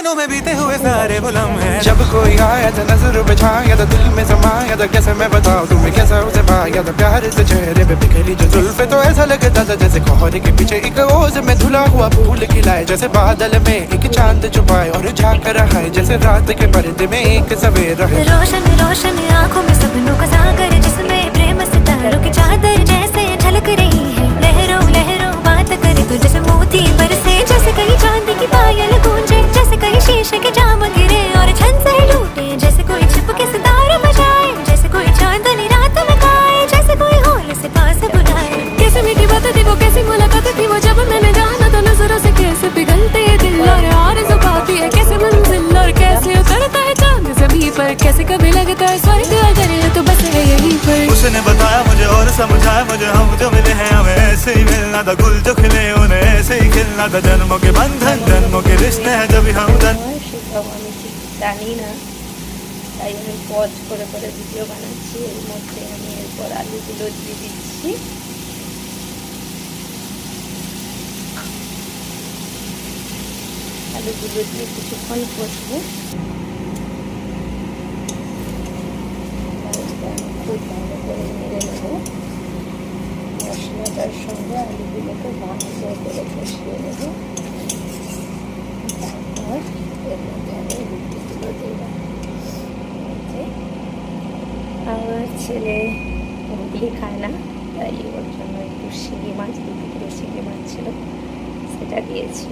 दिनों में बीते हुए सारे वो लम्हे। जब कोई आया था नजर बिछाया था दिल में समाया था, कैसे मैं बताऊं तुम्हें कैसा उसे पाया था। प्यार से चेहरे पे बिखरी जो जुल्फे तो ऐसा लगता था जैसे कोहरे के पीछे एक ओस में धुला हुआ फूल खिलाए, जैसे बादल में एक चांद छुपाए और झांक रहा है जैसे रात के पर्दे में एक सवेरा है। रोशन रोशन आंखों में सपनों का सागर, जिसमें प्रेम सितारों की चादर जैसे झलक रही है। लहरों लहरों बात करे तो जैसे मोती बरसे, जैसे कहीं चांदी की पायल गूंजे, जैसे कहीं शीशे के जाम गिरे और छन से लूटे, जैसे कोई छिप के सितारे बजाए, जैसे कोई चांदनी रात में गाए, जैसे कोई होल से पास बुलाए। कैसे मीठी बात थी वो, कैसी मुलाकात थी वो, जब मैंने जाना तो नजरों से कैसे पिघलते दिल और आरज़ू पाती है कैसे मंजिल, और कैसे उतरता है चांद ज़मीं पर, कैसे कभी लगता है स्वर्ग अगर है तो बस है यहीं पर। उसने बताया मुझे और समझाया मुझे, हम जो मिले हैं हमें ऐसे ही मिलना था। गुल जो खिले उन्हें ऐसे ही खिलना था। जन्मों के बंधन जन्मों के रिश्ते हैं जब हम আমি ঠিক জানি না, তাই আমি পজ করে করে ভিডিও বানাচ্ছি। এর মধ্যে আমি এরপর আলুগুলো দিয়ে দিচ্ছি। আলুগুলো দিয়ে কিছুক্ষণ কষবো। খুব ভালো করে নেড়ে নেব। মশলাটার সঙ্গে আলুগুলোকে ভালো করে কষিয়ে নেব। তারপর এর মধ্যে আমি রুটিগুলো দিলাম। আমার ছেলে রুটি খায় না, তাই ওর জন্য একটু শিঙি মাছ, 2 টুকরো শিঙি মাছ ছিল, সেটা দিয়েছি।